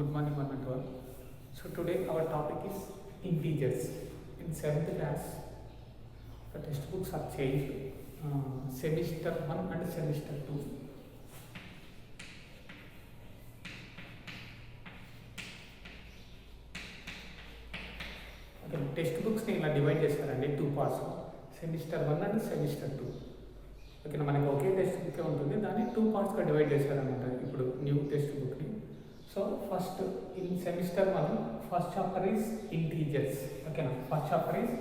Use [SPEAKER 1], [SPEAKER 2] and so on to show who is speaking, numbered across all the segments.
[SPEAKER 1] Good morning, one and all. So today our topic is integers. In 7th class, the textbooks are changed. Semester 1 and semester 2. Okay, textbooks ni ila divide chesarandi two parts. Semester 1 and semester 2. Okay మనకి ఒకే text book ఉంటుంది, దాన్ని two పార్ట్స్గా divide చేశారనమాట ఇప్పుడు new text బుక్ని. So first in semester 1 first chapter is integers. ఓకేనా, first chapter is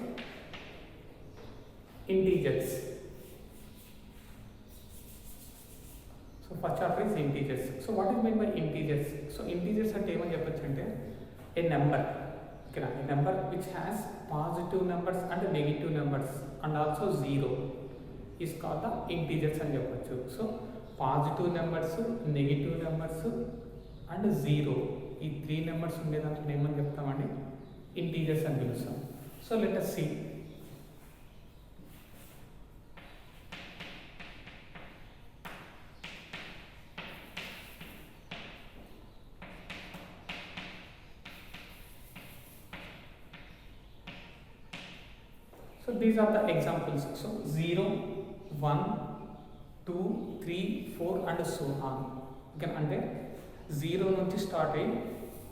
[SPEAKER 1] integers. So first chapter is integers. So what is mean by integers? So integers అంటే ఏమని చెప్పొచ్చు అంటే ఏ నెంబర్. ఓకేనా, a number which has positive numbers and negative numbers and also zero is called the integers అని చెప్పొచ్చు. So positive numbers, negative numbers and zero, ఈ three numbers ఉండేదాంట్లో ఏమని చెప్తామండి? ఇంటీజర్స్ అని పిలుస్తాం. So let us see. So these are the examples. So 0, 1, 2, 3, 4 and so on. Okay, అంటే 0 నుంచి start అయ్యి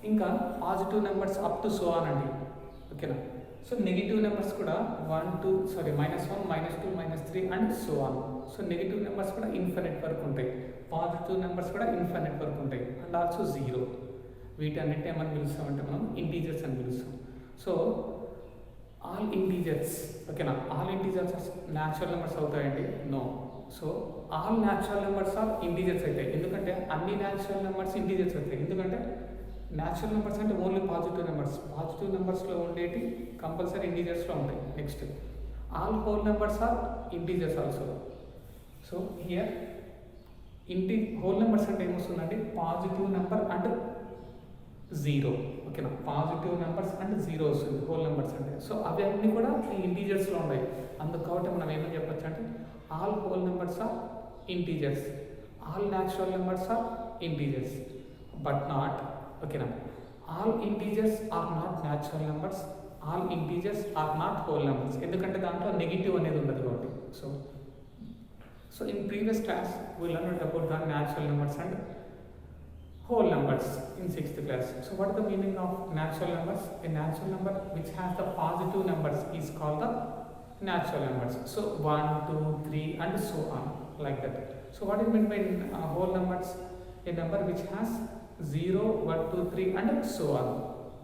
[SPEAKER 1] ఇంకా positive numbers up to so on అండి. ఓకేనా, సో నెగిటివ్ నెంబర్స్ కూడా -1, -2, -3 and so on. So negative numbers కూడా ఇన్ఫినిట్ వరకు ఉంటాయి, పాజిటివ్ నెంబర్స్ కూడా ఇన్ఫినిట్ వరకు ఉంటాయి అండ్ ఆల్సో జీరో. వీటన్నిటి ఏమని పిలుస్తామంటే మనం ఇంటీజర్స్ అని పిలుస్తాం. సో ఆల్ ఇంటీజర్స్, ఓకేనా, ఆల్ ఇంటీజర్స్ న్యాచురల్ నెంబర్స్ అవుతాయండి? No. So all natural numbers are integers అవుతాయి. ఎందుకంటే అన్ని న్యాచురల్ నెంబర్స్ ఇంటీజర్స్ అవుతాయి. ఎందుకంటే న్యాచురల్ నెంబర్స్ అంటే ఓన్లీ పాజిటివ్ నెంబర్స్, పాజిటివ్ నెంబర్స్లో ఉండేటి కంపల్సరీ ఇంటీజర్స్లో ఉంటాయి. Next all whole numbers are integers also. So here whole numbers అంటే ఏమొస్తుందండి? Positive number and zero. ఓకేనా, పాజిటివ్ నెంబర్స్ అండ్ జీరో వస్తుంది హోల్ నెంబర్స్ అంటే. సో అవి అన్నీ కూడా ఇంటీజర్స్లో ఉన్నాయి. అందుకు కాబట్టి మనం ఏమని చెప్పచ్చు అంటే all whole numbers are integers, all natural numbers are integers, but not, ఓకేనా, all integers are not natural numbers, all integers are not whole numbers. ఎందుకంటే దాంట్లో నెగిటివ్ అనేది ఉండదు కాబట్టి. So in previous class we learned about the natural numbers and whole numbers in 6th class. So what is the meaning of natural numbers? A natural number which has the positive numbers is called the natural numbers. So 1, 2, 3 and so on, like that. So what is meant by whole numbers? A number which has 0, 1, 2, 3 and so on,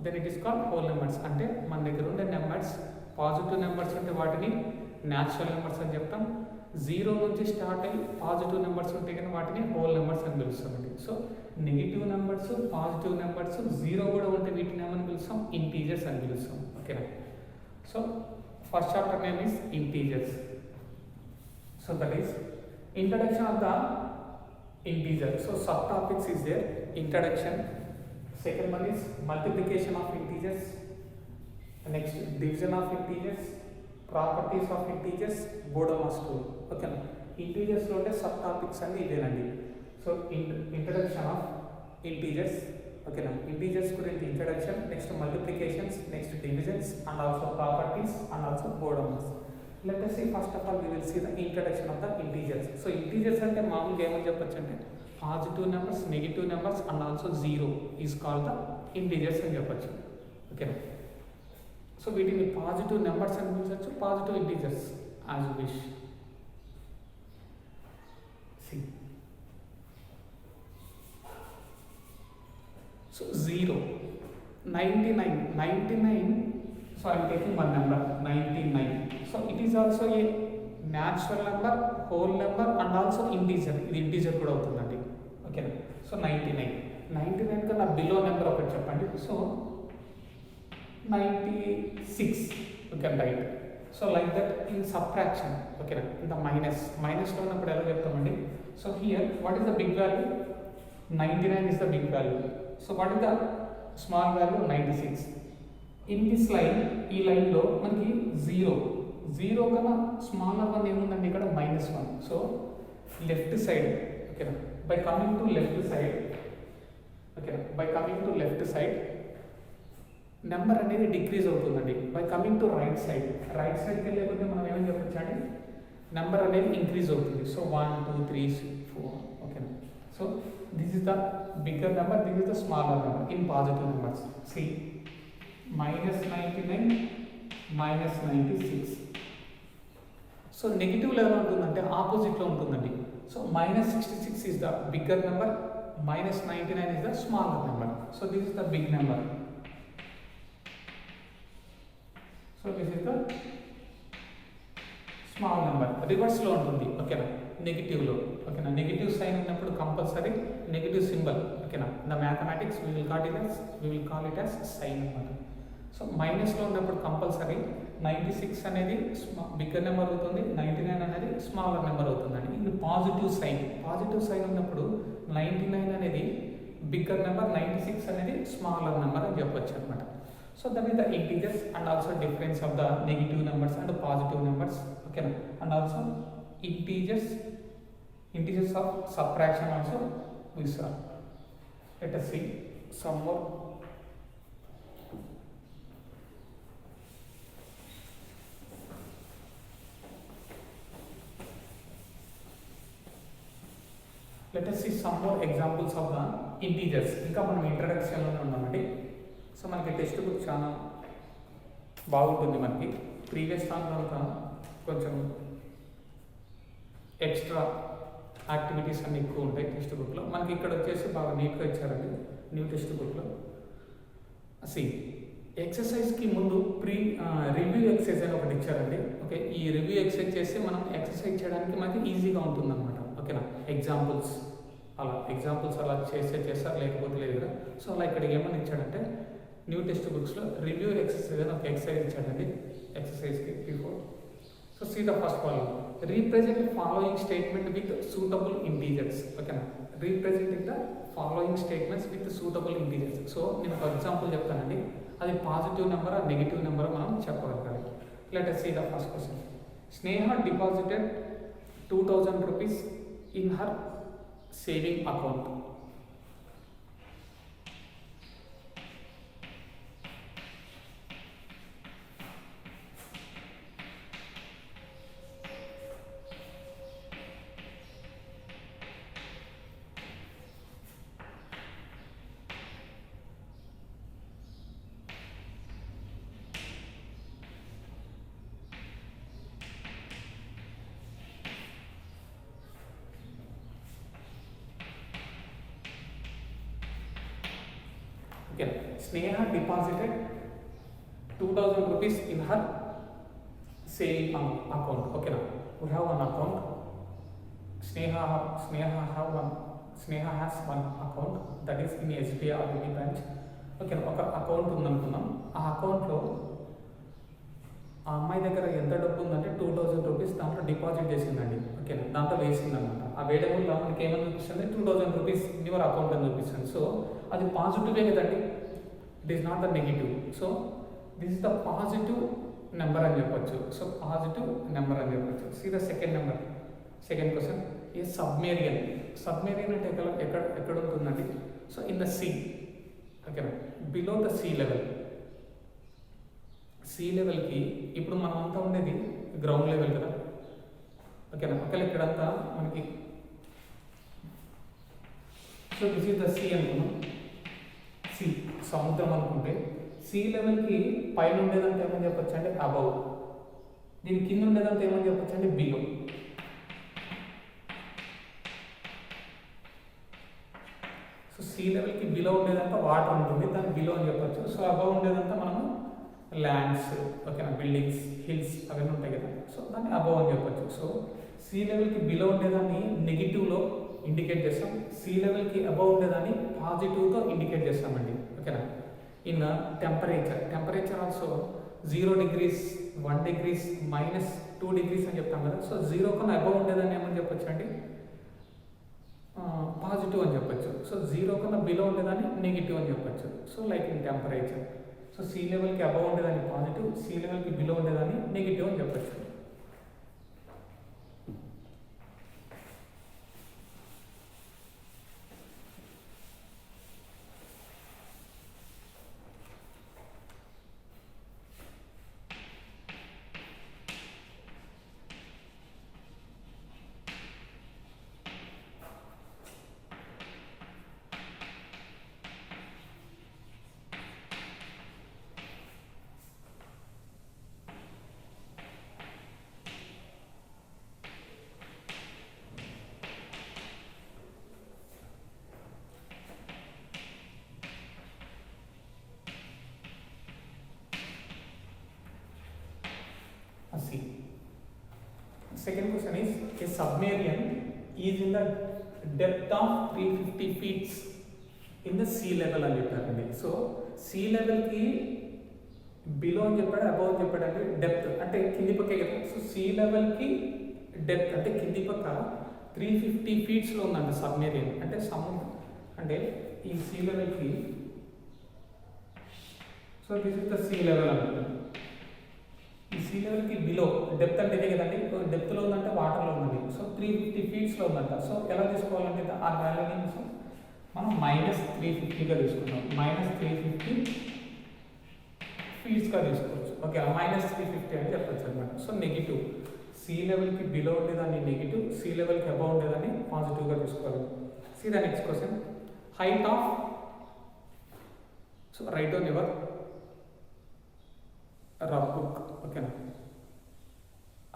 [SPEAKER 1] then it is called whole numbers. అంటే మన దగ్గర ఉండే numbers positive numbers ఉంటే వాటిని natural numbers అని చెప్తాం. 0 నుంచి start అయ్యి పాజిటివ్ నెంబర్స్ ఉంటే కానీ వాటిని హోల్ నెంబర్స్ అని పిలుస్తామండి. So negative numbers, positive numbers, zero కూడా ఉంటే వీటిని ఏమని పిలుస్తాం? ఇంటీజర్స్ అని పిలుస్తాం. ఓకేనా, so first chapter name is integers. So that is introduction of the integer. So sub topics is there. Introduction, second one is multiplication of integers, next division of integers, properties of integers, board of school. ఓకేనా, ఇంటీజర్స్లో ఉండే sub topics అన్నీ ఇదేనండి. So introduction of integers, ఓకేనా, integers గురించి introduction, next multiplications, next divisions and also properties and also board of marks. Let us see first of all we will see the introduction of the integers. So integers అంటే మామూలుగా ఏమని చెప్పొచ్చు అంటే positive numbers, negative numbers and also zero is called the integers అని చెప్పొచ్చు. ఓకేనా, so వీటిని positive numbers అని పిలిచవచ్చు, positive integers as you wish. So 0, 99, so I am taking one number 99. So it is also a natural number, whole number and also integer. ఇది integer కూడా అవుతుందండి. ఓకేనా, సో 99 కన్నా బిలో నెంబర్ ఒకటి చెప్పండి. So 96 you can write. So like that in subtraction, ఓకేనా, in the మైనస్లో ఉన్నప్పుడు ఎలా చెప్తామండి? So here what is the big value? 99 is the big value. So what is the small value? 96. In this line, ఈ లైన్లో మనకి 0 కన్నా smaller one ఏముందండి? ఇక్కడ -1. సో లెఫ్ట్ సైడ్, ఓకేనా, by coming to left side, okay, okay. By coming to left side number అనేది decrease అవుతుందండి. By coming to right సైడ్కి వెళ్ళకపోతే మనం ఏమని చెప్పొచ్చు అండి, నెంబర్ అనేది ఇంక్రీజ్ అవుతుంది. సో 1 2 3 4 ఓకేనా. So this is the bigger number, this is the smaller number in positive numbers. See -99 -96. So negative level ఉంటుందంటే ఆపోజిట్లో ఉంటుందండి. So -66 is the bigger number, -99 is the smaller number. So this is the big number. So this is the small number. రివర్స్లో ఉంటుంది ఓకేనా, నెగిటివ్లో ఓకేనా. Negative sign ఉన్నప్పుడు compulsory negative symbol ఓకేనా. The mathematics we will call it as sign అనమాట. So మైనస్లో ఉన్నప్పుడు కంపల్సరీ 96 అనేది బిగ్గర్ నెంబర్ అవుతుంది, 99 అనేది స్మాలర్ నెంబర్ అవుతుందండి. ఇది పాజిటివ్ సైన్ ఉన్నప్పుడు 99 అనేది బిగ్గర్ నెంబర్, 96 అనేది స్మాలర్ నెంబర్ అని చెప్పొచ్చు అనమాట. So that is the integers and also difference of the negative numbers and positive numbers okay, and also integers of subtraction also we saw. Let us see some more. Let us see some more examples of the integers. ఇంకా మనం introduction లోనే ఉన్నామండి. So మనకి text book చాలా బాగుంటుంది. మనకి previous దాంట్లో అంతా కొంచెం ఎక్స్ట్రా యాక్టివిటీస్ అన్నీ ఎక్కువ ఉంటాయి టెక్స్ట్ బుక్లో. మనకి ఇక్కడ వచ్చేసి బాగా నీట్గా ఇచ్చారండి న్యూ టెక్స్ట్ బుక్లో. సి ఎక్సర్సైజ్కి ముందు రివ్యూ ఎక్సర్సైజ్ అని ఒకటి ఇచ్చారండి. ఓకే, ఈ రివ్యూ ఎక్సర్సైజ్ చేస్తే మనం ఎక్సర్సైజ్ చేయడానికి మనకి ఈజీగా ఉంటుందన్నమాట. ఓకేనా, ఎగ్జాంపుల్స్ అలా చేస్తారు, లేకపోతే లేదు కదా. సో అలా ఇక్కడ ఏమని ఇచ్చాడంటే న్యూ టెక్స్ట్ బుక్స్లో రివ్యూ ఎక్సర్సైజ్ అని ఒక ఎక్సర్సైజ్ ఇచ్చాడండి ఎక్సర్సైజ్కి before. So see the first problem, represent following statement with suitable integers. ఓకేనా, representing the following statements with suitable integers. So నేను ఒక ఎగ్జాంపుల్ చెప్తానండి, అది పాజిటివ్ నెంబర్ ఆ నెగిటివ్ నెంబర్ మనం చెప్పగలగాలి. Let us see the first question. Sneha deposited 2000 rupees in her saving account. Okay, Sneha deposited 2000 rupees in her saving account. Okay, now we have one account. Sneha has one account, that is in SBI RBI branch. Okay, ఒక account ఉందనుకున్నాం. ఆ అకౌంట్లో ఆ అమ్మాయి దగ్గర ఎంత డబ్బు ఉందంటే 2000 rupees దాంట్లో డిపాజిట్ చేసిందండి. ఓకేనా, దాంట్లో వేసిందనమాట. ఆ వేయడంలో మనకి ఏమని చూపిస్తుంది, 2000 రూపీస్ ఇన్ యువర్ అకౌంట్ అని చూపిస్తుంది. సో అది పాజిటివే కదండి, it is not the negative. So this is the positive number అని చెప్పొచ్చు. సో పాజిటివ్ నెంబర్ అని చెప్పొచ్చు. See the second number, second question, a submarine అంటే ఎక్కడ ఉంటుందండి? So in the sea. ఓకేనా, below the sea level. Sea లెవెల్కి ఇప్పుడు మనం అంతా ఉండేది గ్రౌండ్ లెవెల్ కదా. ఓకేనా, ఒకవేళ ఇక్కడంతా మనకి, so this is the sea అనుకున్నాం. సీ సముద్రం అనుకుంటే సీ లెవెల్కి పైన ఉండేదంతా ఏమని చెప్పొచ్చు అంటే అబౌవ్, దీని కింద ఉండేదంతా ఏమని చెప్పొచ్చు అంటే బిలో. సో సీ లెవెల్కి బిలో ఉండేదంతా వాటర్ ఉంటుంది, దాన్ని బిలో అని చెప్పొచ్చు. సో అబౌవ్ ఉండేదంతా మనము ల్యాండ్స్, ఓకేనా, బిల్డింగ్స్, హిల్స్ అవన్నీ ఉంటాయి కదా. సో దాన్ని అబౌవ్ అని చెప్పొచ్చు. సో సీ లెవెల్కి బిలో ఉండేదాన్ని నెగిటివ్లో ఇండికేట్ చేస్తాం, సీ లెవెల్కి అబౌవ్ ఉండేదాన్ని పాజిటివ్తో ఇండికేట్ చేస్తామండి. ఓకేనా, in temperature also 0 degrees 1 degrees -2 degrees అని చెప్తాం కదా. సో 0 కన్నా అబౌవ్ ఉండేదాన్ని ఏమని చెప్పొచ్చు అండి, పాజిటివ్ అని చెప్పొచ్చు. సో 0 కన్నా బిలో ఉండేదాన్ని నెగిటివ్ అని చెప్పొచ్చు. So like in temperature, so sea లెవెల్కి అబౌవ్ ఉండేదాన్ని పాజిటివ్, సీ లెవెల్కి బిలో ఉండేదాన్ని నెగిటివ్ అని చెప్పొచ్చు. Second question is a submarine is in the depth of 350 feet in the sea level అని చెప్పారండి. సో సీ లెవెల్కి బిలో అని చెప్పాడు, అబౌవ్ అని చెప్పాడంటే డెప్త్ అంటే కింది పక్కే కదా. సో సీ లెవెల్కి డెప్త్ అంటే కింది పక్క 350 ఫీట్స్లో ఉందంట సబ్మెరీన్. అంటే సముద్రం అంటే ఈ సీ లెవెల్కి, so this is the sea level అనుకుంటుంది. ఈ సీ లెవెల్కి బిలో డెప్త్ అంటే ఇదే కదండి, డెప్త్లో ఉందంటే వాటర్లో ఉంది. సో 350 ఫీట్స్లో ఉందంట. సో ఎలా తీసుకోవాలంటే ఆ వాల్యూని సో మనం -350గా తీసుకున్నాం. -350 ఫీట్స్గా తీసుకోవచ్చు. ఓకే, -350 అని చెప్పచ్చు అనమాట. సో నెగిటివ్, సీ లెవెల్కి బిలో ఉండేదాన్ని నెగిటివ్, సీ లెవెల్కి అబౌవ్ ఉండేదాన్ని పాజిటివ్గా తీసుకోవాలి. See the next question. Height of, so write on your rough book. ఓకేనా.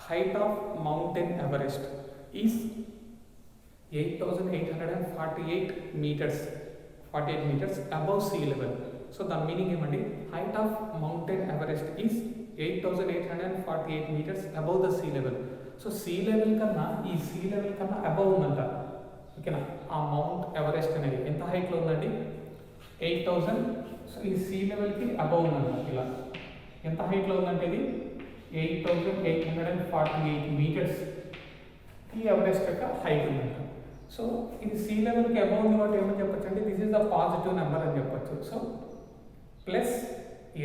[SPEAKER 1] Height of mountain Everest is 8,848 meters, 48 meters above sea level. So the meaning ఏమండి, height of mountain Everest is 8,848 meters above the sea level. So sea level కన్నా ఈ sea level కన్నా above ఉందంట. ఓకేనా. ఆ mount Everest అనేది ఎంత హైట్లో ఉందండి, 8,000. సో ఈ సీ లెవెల్కి అబవ్ ఉందంట. ఇలా ఎంత హైట్లో ఉందంటే ఇది 8,848 మీటర్స్ ఈ ఎవరెస్ట్ యొక్క హైట్ ఉందంట. సో ఇది సీ లెవెల్కి అబౌవ్ ఉంది కాబట్టి ఏమని చెప్పచ్చు అంటే this is the positive number అని చెప్పచ్చు. సో ప్లస్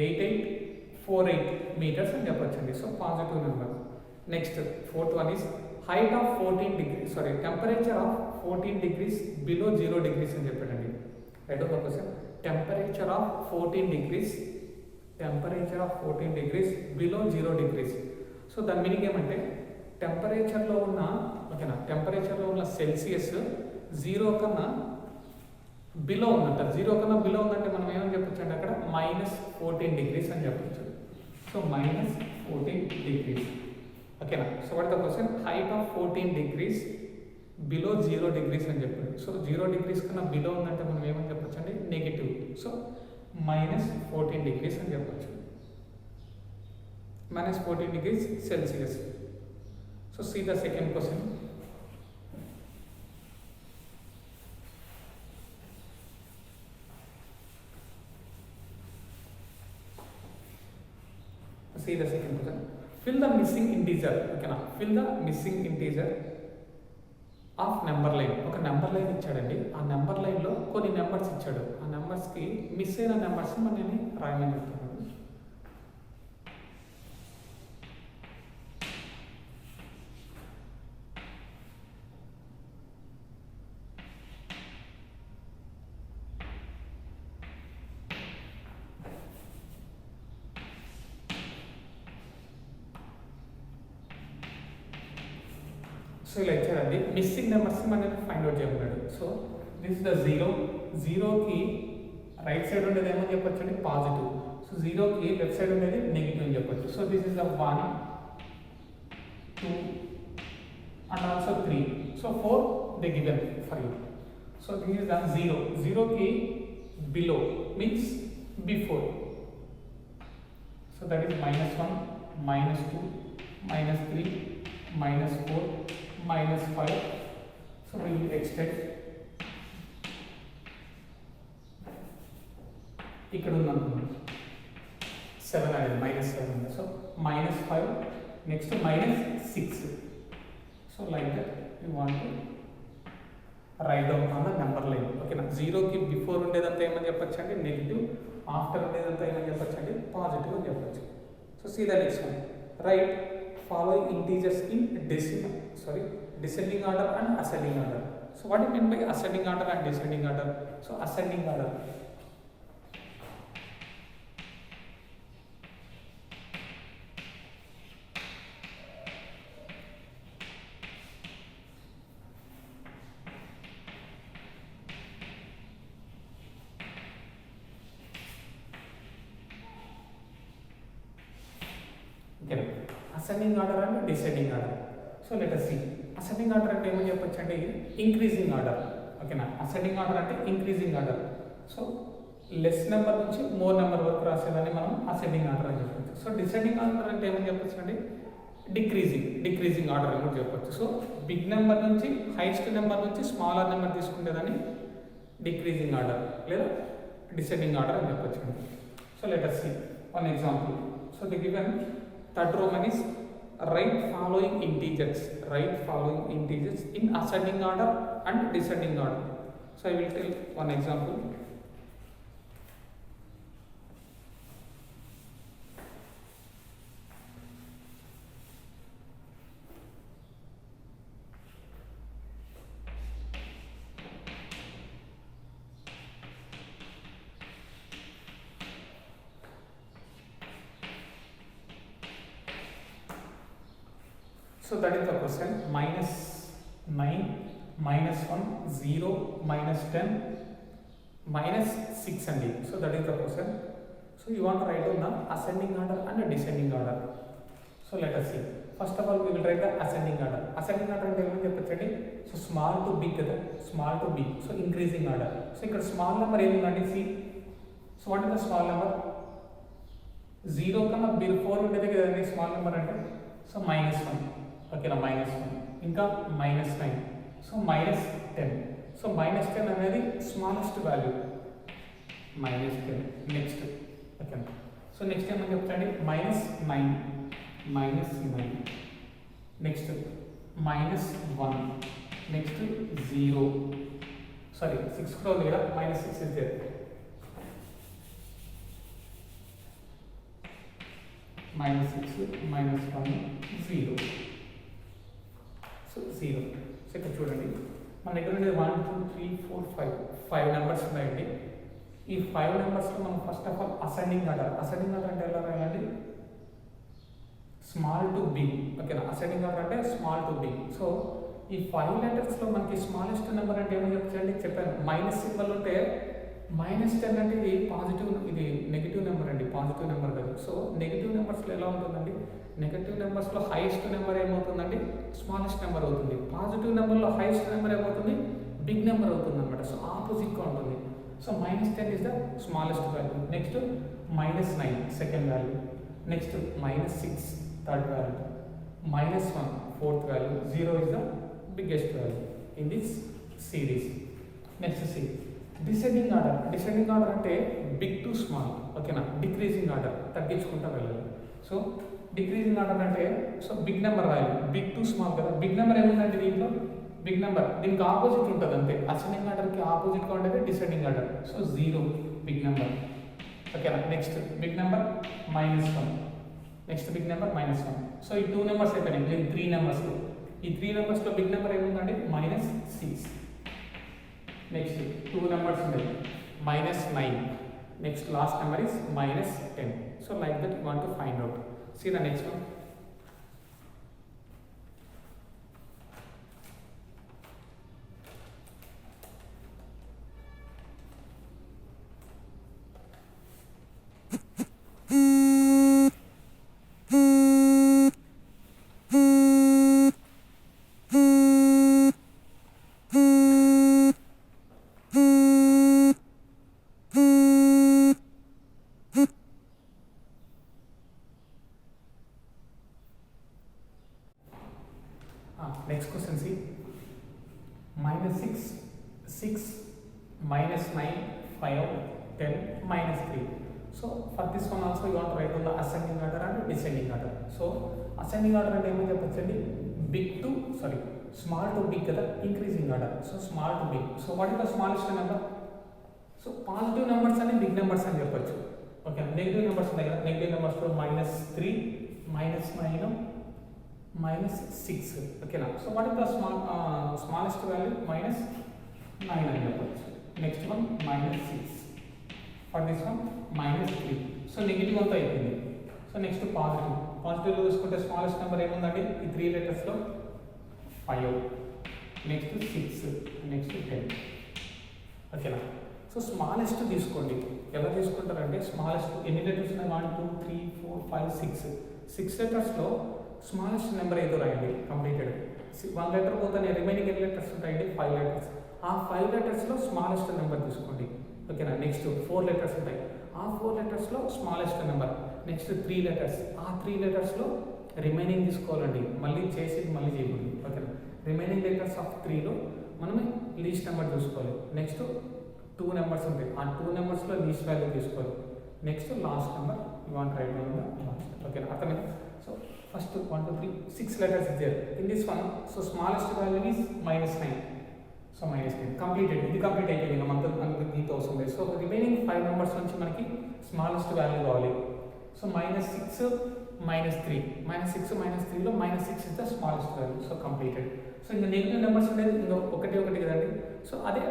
[SPEAKER 1] 8848 మీటర్స్ అని చెప్పచ్చు అండి. So positive number. Next fourth one is height of 14 degrees, sorry temperature of 14 degrees below 0 degrees అని చెప్పాడండి. Right of question. Temperature of 14 degrees, temperature of 14 degrees below 0 degrees. So దాని meaning ఏమంటే టెంపరేచర్లో ఉన్న, ఓకేనా, టెంపరేచర్లో ఉన్న సెల్సియస్ 0 కన్నా బిలో ఉందంట. 0 కన్నా బిలో ఉందంటే మనం ఏమని చెప్పచ్చు అంటే అక్కడ -14 degrees అని చెప్పచ్చు. So -14 degrees. ఓకేనా. So what the question, height of 14 degrees below 0 degrees అని చెప్పాడు. సో 0 degrees కన్నా బిలో ఉందంటే మనం ఏమని చెప్పచ్చు అండి, నెగిటివ్. సో -14 degrees అని చెప్పచ్చు. -14 degrees Celsius. So see the second question. See the second question. Fill the missing integer. Okay na, fill the missing integer of number line. ఒక నెంబర్ లైన్ ఇచ్చాడండి. ఆ నెంబర్ లైన్లో కొన్ని నెంబర్స్ ఇచ్చాడు. ఆ నెంబర్స్కి మిస్ అయిన నెంబర్స్ మనని రాయమని చెప్తున్నాడు. సో ఇలా ఇచ్చాడండి. మిస్సింగ్ నెంబర్స్ మనకి ఫైండ్ అవుట్ చేయమన్నాడు. సో దిస్ ద 0, 0కి రైట్ సైడ్ ఉండేది ఏమని చెప్పొచ్చు అండి, పాజిటివ్. సో 0కి లెఫ్ట్ సైడ్ ఉండేది నెగిటివ్ అని చెప్పొచ్చు. So this is the 1, 2 and also 3. So 4 they given for you. So this is the 0, 0కి below means before. So that is -1, -2, -3, -4, -5. So we will extend. ఇక్కడ ఉందనుకున్నాం 7 అనేది -7. So -5, next -6. So like that you want to right down on the number line. ఓకేనా. 0కి before ఉండేదంతా ఏమని చెప్పచ్చు అండి, negative. After ఉండేదంతా ఏమని చెప్పచ్చు అండి, పాజిటివ్ అని చెప్పచ్చు. So see the next one. Write following integers in descending order and ascending order. So what do you mean by ascending order and descending order? So ascending order. Okay. Ascending order and descending order. So let us see. Ascending order అంటే ఏమని చెప్పొచ్చు అంటే increasing order. ఓకేనా. Ascending order అంటే increasing order. So less number నుంచి more number వరకు రాసేదాన్ని మనం ascending order అని చెప్పొచ్చు. సో డిసెండింగ్ ఆర్డర్ అంటే ఏమని చెప్పొచ్చు అండి, డిక్రీజింగ్ ఆర్డర్ అని చెప్పొచ్చు. సో బిగ్ నెంబర్ నుంచి హైయెస్ట్ నెంబర్ నుంచి స్మాలర్ నెంబర్ తీసుకునేదాన్ని డిక్రీజింగ్ ఆర్డర్ లేదా డిసెండింగ్ ఆర్డర్ అని చెప్పొచ్చు. So let us see one example. So the given third Roman is write following integers in ascending order and descending order. So I will tell one example. So that is the question. -9, -1, 0, -10, -6 and 8. So that is the question. So you want to write down the ascending order and descending order. So let us see. First of all, we will write the ascending order. Ascending order అంటే ఏమని చెప్పొచ్చండి? So small to big కదా, small to big. So increasing order. So ఇక్కడ small number ఏముందండి? See. So what is the small number? 0 కన్నా before ఉండేది కదండి small number అంటే. సో -1. ఓకేనా, -1. ఇంకా -9. సో -10. సో -10 అనేది స్మాలెస్ట్ వాల్యూ, -10. నెక్స్ట్ ఓకేనా. సో నెక్స్ట్ ఏమని చెప్తాండి? -9, -9. నెక్స్ట్ -1. నెక్స్ట్ 0. సారీ 6 కూడా ఉంది కదా, -6 ఇస్ దేర్. -6, -1, 0. సో 0. సో ఇక్కడ చూడండి, మన దగ్గర ఉండేది 1, 2, 3, 4, 5 నెంబర్స్ ఉన్నాయండి. ఈ 5 నెంబర్స్లో మనం first of all ascending order అంటే ఎలా రాయాలి? Small to big. ఓకేనా, అసెండింగ్ ఆర్డర్ అంటే స్మాల్ టు బిగ్. సో ఈ 5 లెటర్స్లో మనకి స్మాలెస్ట్ నెంబర్ అంటే ఏమో చెప్తాండి? చెప్పాను, మైనస్ సింబల్ ఉంటే -10 అంటే ఇది పాజిటివ్, ఇది నెగిటివ్ నెంబర్ అండి, పాజిటివ్ నెంబర్ కాదు. సో నెగిటివ్ నెంబర్స్లో ఎలా ఉంటుందండి? నెగటివ్ నెంబర్స్లో హైయెస్ట్ నెంబర్ ఏమవుతుందండి? స్మాలెస్ట్ నెంబర్ అవుతుంది. పాజిటివ్ నెంబర్లో హైయెస్ట్ నెంబర్ ఏమవుతుంది? బిగ్ నెంబర్ అవుతుంది అనమాట. సో ఆపోజిట్గా ఉంటుంది. So -10 is the smallest value. Next -9 second value. Next -6 third value. -1 fourth value. 0 is the biggest value in this series. Next see descending order అంటే big to small. ఓకేనా, decreasing order, తగ్గించుకుంటూ వెళ్ళాలి. So decreasing order అంటే so big number రాయాలి, big to small కదా. Big number ఏముందండి దీంట్లో? Big number దీనికి ఆపోజిట్ ఉంటుంది అంతే. అసెండింగ్ ఆర్డర్కి ఆపోజిట్గా ఉండేది descending order. So 0 big number. ఓకేనా, next big number -1. Next big number -1. So ఈ 2 నెంబర్స్ అయిపోయినాయి. దీని 3 నెంబర్స్లో, ఈ 3 నెంబర్స్లో బిగ్ నెంబర్ ఏముందండి? -6. నెక్స్ట్ 2 నెంబర్స్ ఉన్నాయి, -9. Next last number is -10. So like that you want to find out. See the next one. Next question, see, -6, 6, -9, 5, 10, -3. So for this one also you want to write down the ascending order and descending order. So ascending order అంటే ఏమో చెప్పొచ్చండి? Small to big కదా, increasing order. So small to big. So what is the smallest number? So positive numbers అని big numbers అని చెప్పొచ్చు. Okay, negative numbers ఉన్నాయి కదా, negative నెంబర్స్లో -3, -9, -6. ఓకేనా. So what is the smallest value? -9 అని చెప్పొచ్చు. Next one -6. For this one -3. So negative అంతా అయిపోయింది. సో నెక్స్ట్ పాజిటివ్లో చూసుకుంటే స్మాలెస్ట్ నెంబర్ ఏముందండి? ఈ 3 లెటర్స్లో 5. నెక్స్ట్ 6. నెక్స్ట్ 10. ఓకేనా. సో స్మాలెస్ట్ తీసుకోండి. ఎలా తీసుకుంటారంటే స్మాలెస్ట్ ఎన్ని లెటర్స్ ఉన్నాయి? 1, 2, 3, 4, 5, 6. 6 లెటర్స్లో స్మాలెస్ట్ నెంబర్ ఏదో రాయండి కంప్లీటెడ్. 1 లెటర్ పోతానే రిమైనింగ్ ఎన్ని లెటర్స్ ఉంటాయండి? 5 లెటర్స్. ఆ 5 లెటర్స్లో స్మాలెస్ట్ నెంబర్ తీసుకోండి. ఓకేనా. నెక్స్ట్ 4 లెటర్స్ ఉంటాయి. ఆ 4 లెటర్స్లో స్మాలెస్ట్ నెంబర్. Next 3 letters. ఆ 3 లెటర్స్లో రిమైనింగ్ తీసుకోవాలండి, మళ్ళీ చేసేది మళ్ళీ చేయకూడదు. ఓకేనా, రిమైనింగ్ లెటర్స్ ఆఫ్ 3లో మనమే లీస్ట్ నెంబర్ చూసుకోవాలి. నెక్స్ట్ 2 నెంబర్స్ ఉంటాయి, ఆ 2 నెంబర్స్లో లీస్ట్ వాల్యూ తీసుకోవాలి. Next last number you want right down the last. ఓకేనా, అర్థమైంది. So first 1 2 3 6 letters is there in this one. So smallest value is -9. So -9 completed. ఇది complete అయిపోయింది, మనతో దీంతో అవసరం లేదు. సో రిమైనింగ్ 5 నెంబర్స్ నుంచి మనకి స్మాలెస్ట్ వాల్యూ కావాలి. So -6 -3 -6 -3లో -6 is the smallest value. So completed. So ఇంకా నెగిటివ్ నెంబర్స్ ఉండేది ఇంకా ఒకటి కదండి. సో అదే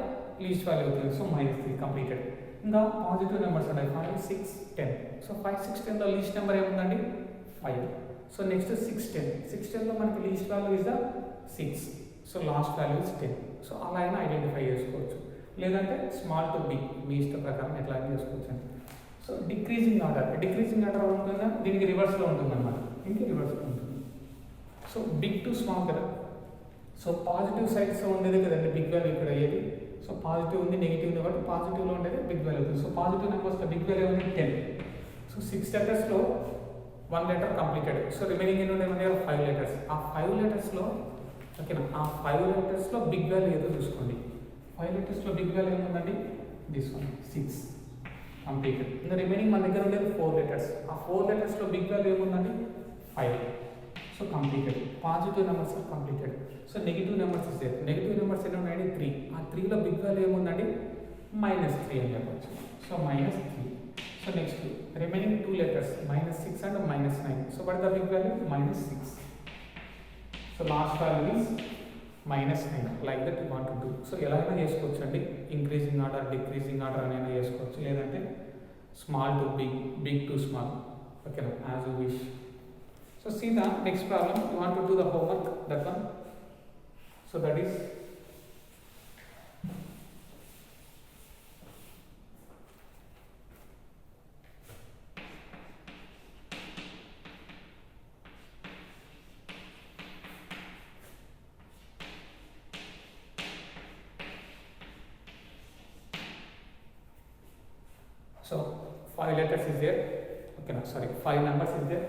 [SPEAKER 1] లీస్ట్ వాల్యూ అవుతుంది. So -3 completed. ఇంకా పాజిటివ్ నెంబర్స్ ఉన్నాయి 5 6 10. సో 5 6 10లో లీస్ట్ నెంబర్ ఏముందండి 5. సో నెక్స్ట్ 6 10లో మనకి least value is the 6. So last value is 10. So అలా అయినా ఐడెంటిఫై చేసుకోవచ్చు, లేదంటే స్మాల్ టు బిగ్ మీ ఇష్ట ప్రకారం ఎట్లా అయినా చేసుకోవచ్చు అండి. సో డిక్రీజింగ్ ఆర్డర్ ఉంటుందా, దీనికి రివర్స్లో ఉంటుంది అన్నమాట. దీనికి రివర్స్లో ఉంటుంది. సో బిగ్ టు స్మాల్ కదా. సో పాజిటివ్ సైడ్స్ ఉండేది కదండి బిగ్ వాల్యూ ఇక్కడ అయ్యేది. సో పాజిటివ్ ఉంది, నెగిటివ్ ఉంది, కాబట్టి పాజిటివ్లో ఉండేది బిగ్ వాల్యూ అవుతుంది. సో పాజిటివ్ నెంబర్స్లో బిగ్ వాల్యూ ఉంది 10. So 6 లెటర్స్లో 1 letter completed. So remaining ఎన్ని ఉన్నాయి 5 లెటర్స్. ఆ 5 లెటర్స్లో ఓకేనా, ఆ 5 లెటర్స్లో బిగ్ వాల్యూ ఏదో చూసుకోండి. 5 లెటర్స్లో బిగ్ వాల్యూ ఏముందండి దిస్ వన్ 6 కంప్లీటెడ్. ఇంకా రిమైనింగ్ మన దగ్గర ఉండేది 4 లెటర్స్. ఆ 4 లెటర్స్లో బిగ్ వాల్యూ ఏముందండి 5. So completed. Positive numbers are completed. So negative numbers ఇస్తే నెగిటివ్ నెంబర్స్ ఎన్ని ఉన్నాయండి 3. ఆ 3లో బిగ్ వాల్యూ ఏముందండి -3 అని చెప్పచ్చు. So -3. So next remaining 2 letters -6 and -9. So but the big value -6. So last value is -9. Like that you want to do. So ఎలాగైనా చేసుకోవచ్చు అండి, ఇంక్రీజింగ్ ఆర్డర్ డిక్రీజింగ్ ఆర్డర్ అయినా చేసుకోవచ్చు, లేదంటే small to big, big to small. ఓకేనా, as you wish. So see the next problem, you want to do the homework, that one. So that is so 5 letters is there. Okay, no, sorry, 5 numbers is there.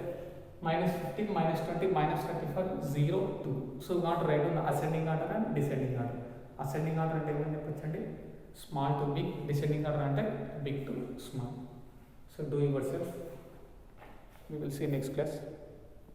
[SPEAKER 1] -15, -20, -25, 0, 2. So we want to write down the ascending order and descending order. Ascending order అంటే ఏమని చెప్పొచ్చండి small to big, descending order అంటే big to small. So do yourself. We will see next class.